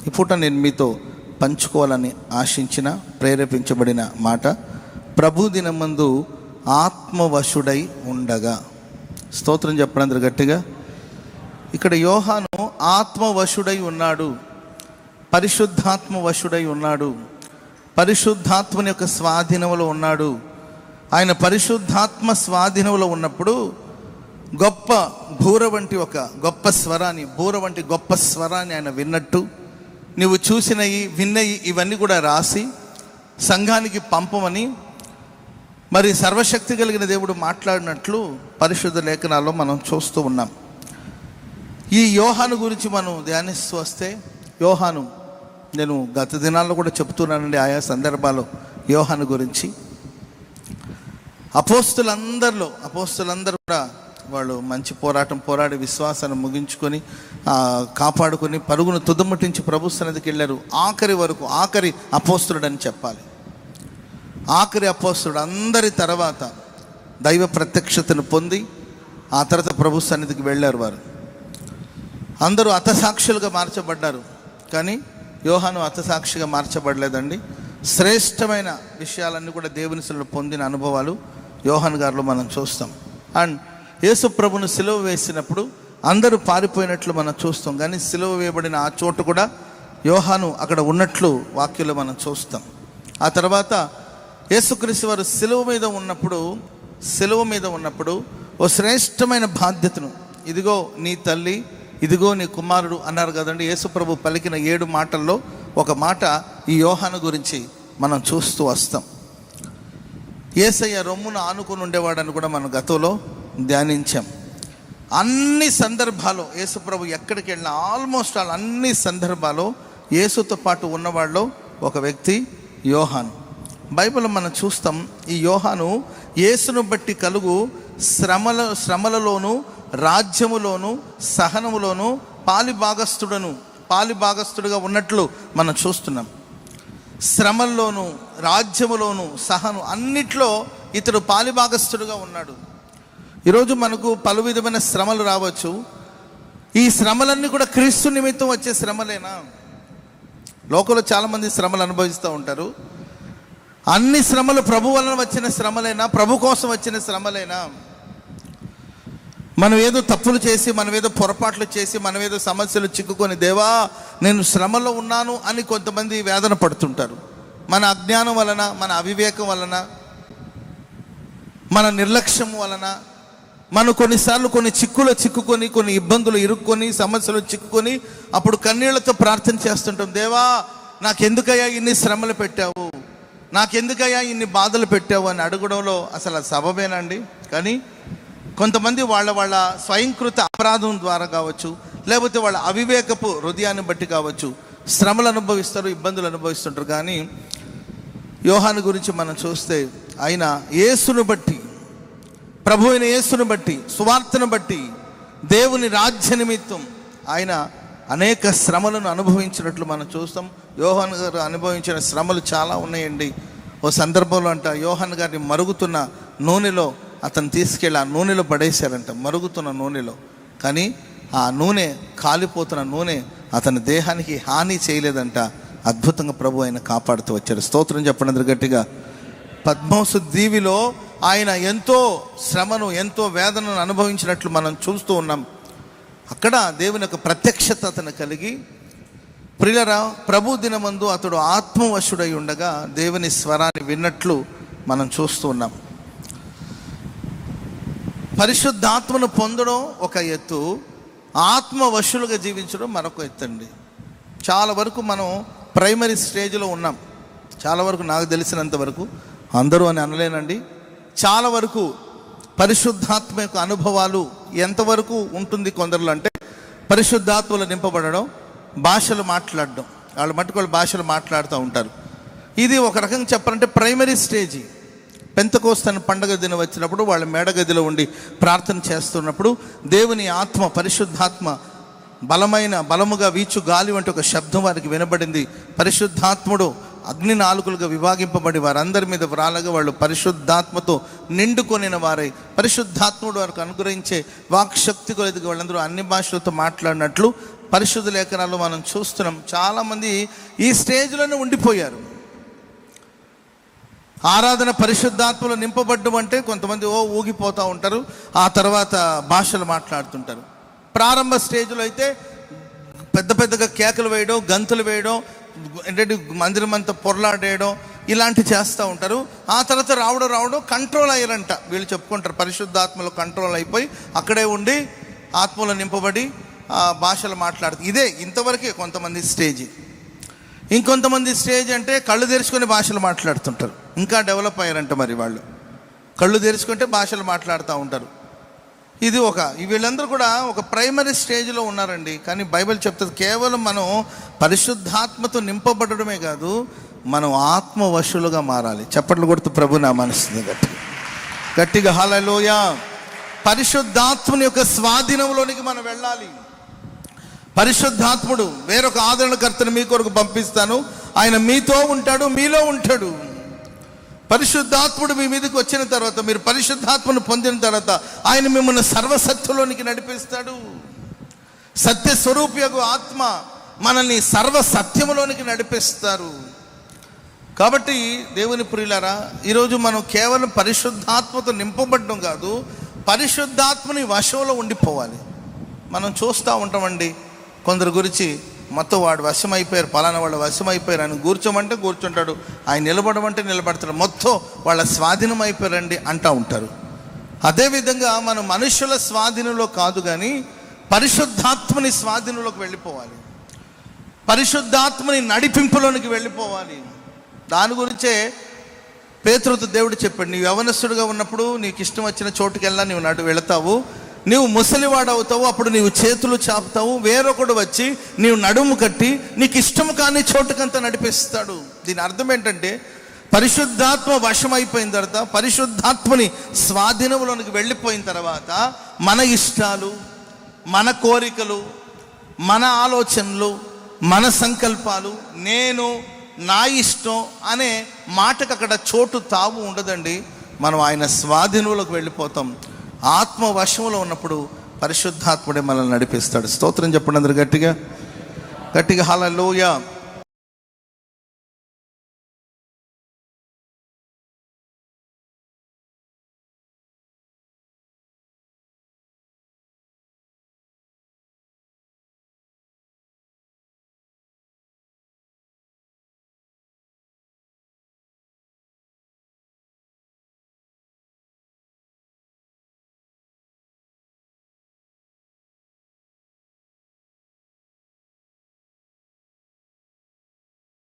ఈ పూట నేను మీతో పంచుకోవాలని ఆశించిన ప్రేరేపించబడిన మాట, ప్రభు దినమందు ఆత్మవశుడై ఉండగా. స్తోత్రం చెప్పండి అందరు గట్టిగా. ఇక్కడ యోహాను ఆత్మవశుడై ఉన్నాడు, పరిశుద్ధాత్మ వశుడై ఉన్నాడు, పరిశుద్ధాత్మని యొక్క స్వాధీనంలో ఉన్నాడు. ఆయన పరిశుద్ధాత్మ స్వాధీనంలో ఉన్నప్పుడు గొప్ప బూర వంటి ఒక గొప్ప స్వరాన్ని, బూర వంటి గొప్ప స్వరాన్ని ఆయన విన్నట్టు, నువ్వు చూసినవి విన్నవి ఇవన్నీ కూడా రాసి సంఘానికి పంపమని మరి సర్వశక్తి కలిగిన దేవుడు మాట్లాడినట్లు పరిశుద్ధ లేఖనాల్లో మనం చూస్తూ ఉన్నాం. ఈ యోహాను గురించి మనం ధ్యానిస్తూ వస్తే, యోహాను, నేను గత దినాల్లో కూడా చెప్తున్నానండి ఆయా సందర్భాల్లో యోహాను గురించి. అపోస్తులందరూ కూడా వాళ్ళు మంచి పోరాడి విశ్వాసాన్ని ముగించుకొని కాపాడుకొని పరుగును తుదముట్టించి ప్రభు సన్నిధికి వెళ్ళారు. ఆఖరి అపోస్తులుడు అని చెప్పాలి. ఆఖరి అపోస్తులుడు అందరి తర్వాత దైవ ప్రత్యక్షతను పొంది ఆ తర్వాత ప్రభు సన్నిధికి వెళ్ళారు. వారు అందరూ హతసాక్షులుగా మార్చబడ్డారు, కానీ యోహాను హతసాక్షిగా మార్చబడలేదండి. శ్రేష్టమైన విషయాలన్నీ కూడా దేవుని సన్నిధిలో పొందిన అనుభవాలు యోహాను గారిలో మనం చూస్తాం. అండ్ యేసు ప్రభును సిలువ వేసినప్పుడు అందరూ పారిపోయినట్లు మనం చూస్తాం, కానీ సిలువ వేయబడిన ఆ చోటు కూడా యోహాను అక్కడ ఉన్నట్లు వాక్యంలో మనం చూస్తాం. ఆ తర్వాత యేసుక్రీస్తు వారు సిలువ మీద ఉన్నప్పుడు ఓ శ్రేష్టమైన బాధ్యతను, ఇదిగో నీ తల్లి, ఇదిగో నీ కుమారుడు అన్నారు కదండి. యేసు ప్రభు పలికిన 7 మాటల్లో ఒక మాట ఈ యోహాను గురించి మనం చూస్తూ వస్తాం. యేసయ్య రొమ్మును ఆనుకుని ఉండేవాడని కూడా మనం గతంలో ధ్యానించాం. అన్ని సందర్భాల్లో యేసు ప్రభు ఎక్కడికి వెళ్ళినా ఆల్మోస్ట్ అన్ని సందర్భాల్లో యేసుతో పాటు ఉన్నవాళ్ళు ఒక వ్యక్తి యోహాను. బైబిల్లో మనం చూస్తాం, ఈ యోహాను యేసును బట్టి కలుగు శ్రమలలోను, రాజ్యములోను, సహనములోను పాలిభాగస్తుడుగా ఉన్నట్లు మనం చూస్తున్నాం. శ్రమల్లోను, రాజ్యములోను, సహనం అన్నిట్లో ఇతడు పాలిభాగస్తుడుగా ఉన్నాడు. ఈరోజు మనకు పలు విధమైన శ్రమలు రావచ్చు. ఈ శ్రమలన్నీ కూడా క్రీస్తు నిమిత్తం వచ్చే శ్రమలేనా? లోకంలో చాలామంది శ్రమలు అనుభవిస్తూ ఉంటారు. అన్ని శ్రమలు ప్రభు వలన వచ్చిన శ్రమలేనా? ప్రభు కోసం వచ్చిన శ్రమలేనా? మనం ఏదో తప్పులు చేసి, మనం ఏదో పొరపాట్లు చేసి, మనం ఏదో సమస్యలు చిక్కుకొని, దేవా నేను శ్రమలో ఉన్నాను అని కొంతమంది వేదన పడుతుంటారు. మన అజ్ఞానం వలన, మన అవివేకం వలన, మన నిర్లక్ష్యం వలన మనం కొన్నిసార్లు కొన్ని చిక్కుకొని, కొన్ని ఇబ్బందులు ఇరుక్కొని, సమస్యలు చిక్కుకొని అప్పుడు కన్నీళ్లతో ప్రార్థన చేస్తుంటాం. దేవా నాకెందుకయ్యా ఇన్ని శ్రమలు పెట్టావు, నాకెందుకయ్యా ఇన్ని బాధలు పెట్టావు అని అడగడంలో అసలు సబబేనండి. కానీ కొంతమంది వాళ్ళ స్వయంకృత అపరాధం ద్వారా కావచ్చు, లేకపోతే వాళ్ళ అవివేకపు హృదయాన్ని బట్టి కావచ్చు శ్రమలు అనుభవిస్తారు, ఇబ్బందులు అనుభవిస్తుంటారు. కానీ యోహాను గురించి మనం చూస్తే ఆయన యేసును బట్టి, ప్రభు అయిన యేసును బట్టి, సువార్తను బట్టి, దేవుని రాజ్య నిమిత్తం ఆయన అనేక శ్రమలను అనుభవించినట్లు మనం చూస్తాం. యోహాను గారు అనుభవించిన శ్రమలు చాలా ఉన్నాయండి. ఓ సందర్భంలో అంట యోహాను గారిని మరుగుతున్న నూనెలో అతను తీసుకెళ్ళి ఆ నూనెలో పడేశారంట, మరుగుతున్న నూనెలో. కానీ ఆ నూనె, కాలిపోతున్న నూనె అతని దేహానికి హాని చేయలేదంట. అద్భుతంగా ప్రభు ఆయన కాపాడుతూ వచ్చారు. స్తోత్రం చెప్పండి అందరు గట్టిగా. పద్మోసు దీవిలో ఆయన ఎంతో శ్రమను, ఎంతో వేదనను అనుభవించినట్లు మనం చూస్తూ ఉన్నాం. అక్కడ దేవుని యొక్క ప్రత్యక్షత అతను కలిగి, ప్రియులరా, ప్రభు దినమందు అతడు ఆత్మవశుడై ఉండగా దేవుని స్వరాన్ని విన్నట్లు మనం చూస్తూ ఉన్నాం. పరిశుద్ధాత్మను పొందడం ఒక ఎత్తు, ఆత్మవశులుగా జీవించడం మరొక ఎత్తు అండి. చాలా వరకు మనం ప్రైమరీ స్టేజ్లో ఉన్నాం. చాలా వరకు నాకు తెలిసినంత వరకు, అందరూ అని అనలేనండి, చాలా వరకు పరిశుద్ధాత్మ యొక్క అనుభవాలు ఎంతవరకు ఉంటుంది కొందరిలో అంటే, పరిశుద్ధాత్మలో నింపబడడం, భాషలు మాట్లాడడం, వాళ్ళు మట్టుకు భాషలు మాట్లాడుతూ ఉంటారు. ఇది ఒక రకంగా చెప్పాలంటే ప్రైమరీ స్టేజీ. పెంతెకోస్తు పండగ దినం వచ్చినప్పుడు వాళ్ళ మేడగదిలో ఉండి ప్రార్థన చేస్తున్నప్పుడు దేవుని ఆత్మ, పరిశుద్ధాత్మ బలముగా వీచు గాలి వంటి ఒక శబ్దం వారికి వినబడింది. పరిశుద్ధాత్ముడు అగ్ని నాలుకలుగా విభాగింపబడి వారందరి మీద వ్రాలగా వాళ్ళు పరిశుద్ధాత్మతో నిండుకొనిన వారై, పరిశుద్ధాత్ముడు వారికి అనుగ్రహించే వాక్శక్తి కొలదిగా వాళ్ళందరూ అన్ని భాషలతో మాట్లాడినట్లు పరిశుద్ధ లేఖనాల్లో మనం చూస్తున్నాం. చాలామంది ఈ స్టేజ్లోనే ఉండిపోయారు. ఆరాధన పరిశుద్ధాత్మలో నింపబడ్డం అంటే కొంతమంది ఊగిపోతూ ఉంటారు, ఆ తర్వాత భాషలు మాట్లాడుతుంటారు. ప్రారంభ స్టేజ్లో అయితే పెద్ద పెద్దగా కేకలు వేయడం, గంతులు వేయడం, ఏంటంటే మందిరం అంతా పొరలాడేయడం ఇలాంటివి చేస్తూ ఉంటారు. ఆ తర్వాత రావడం కంట్రోల్ అయ్యారంట. వీళ్ళు చెప్పుకుంటారు పరిశుద్ధాత్మలో కంట్రోల్ అయిపోయి అక్కడే ఉండి ఆత్మలో నింపబడి భాషలు మాట్లాడుతూ. ఇదే ఇంతవరకే కొంతమంది స్టేజ్. ఇంకొంతమంది స్టేజ్ అంటే కళ్ళు తెరుచుకొని భాషలు మాట్లాడుతుంటారు. ఇంకా డెవలప్ అయ్యారంట మరి వాళ్ళు. కళ్ళు తెరుచుకుంటే భాషలు మాట్లాడుతూ ఉంటారు. ఇది వీళ్ళందరూ కూడా ఒక ప్రైమరీ స్టేజ్లో ఉన్నారండి. కానీ బైబిల్ చెప్తుంది కేవలం మనం పరిశుద్ధాత్మతో నింపబడమే కాదు, మనం ఆత్మవశులుగా మారాలి. చప్పట్లు కొడుతూ ప్రభు నా మనసుని గట్టిగా హల్లెలూయా. పరిశుద్ధాత్మని యొక్క స్వాధీనంలోనికి మనం వెళ్ళాలి. పరిశుద్ధాత్ముడు వేరొక ఆదరణకర్తను మీ కొరకు పంపిస్తాను, ఆయన మీతో ఉంటాడు, మీలో ఉంటాడు. పరిశుద్ధాత్ముడు మీ మీదకి వచ్చిన తర్వాత, మీరు పరిశుద్ధాత్మను పొందిన తర్వాత ఆయన మిమ్మల్ని సర్వసత్యంలోనికి నడిపిస్తాడు. సత్య స్వరూపియగు ఆత్మ మనల్ని సర్వసత్యములోనికి నడిపిస్తారు. కాబట్టి దేవుని ప్రియులారా, ఈరోజు మనం కేవలం పరిశుద్ధాత్మతో నింపబడడం కాదు, పరిశుద్ధాత్మని వశంలో ఉండిపోవాలి. మనం చూస్తూ ఉంటామండి కొందరు గురించి, మొత్తం వాడు వశమైపోయారు, పలానా వాళ్ళు వశమైపోయారు, ఆయన కూర్చోమంటే కూర్చుంటాడు, ఆయన నిలబడమంటే నిలబడతాడు, మొత్తం వాళ్ళ స్వాధీనం అయిపోయారండి అంటూ ఉంటారు. అదేవిధంగా మనం మనుషుల స్వాధీనంలో కాదు కానీ పరిశుద్ధాత్మని స్వాధీనంలోకి వెళ్ళిపోవాలి, పరిశుద్ధాత్మని నడిపింపులోనికి వెళ్ళిపోవాలి. దాని గురించే పేతురుతో దేవుడు చెప్పాడు, నీవు యవనస్తుడుగా ఉన్నప్పుడు నీకు ఇష్టం వచ్చిన చోటుకెళ్ళా నీవు వెళతావు, నీవు ముసలివాడు అవుతావు, అప్పుడు నీవు చేతులు చాపుతావు, వేరొకడు వచ్చి నీవు నడుము కట్టి నీకు ఇష్టం కాని చోటుకంతా నడిపిస్తాడు. దీని అర్థం ఏంటంటే పరిశుద్ధాత్మ వశమైపోయిన తర్వాత, పరిశుద్ధాత్మని స్వాధీనంలోనికి వెళ్ళిపోయిన తర్వాత మన ఇష్టాలు, మన కోరికలు, మన ఆలోచనలు, మన సంకల్పాలు, నేను నా ఇష్టం అనే మాటకు అక్కడ చోటు తావు ఉండదండి. మనం ఆయన స్వాధీనంలోకి వెళ్ళిపోతాం. ఆత్మ వశంలో ఉన్నప్పుడు పరిశుద్ధాత్ముడే మనల్ని నడిపిస్తాడు. స్తోత్రం చెప్పండి అందరు గట్టిగా హల్లెలూయా.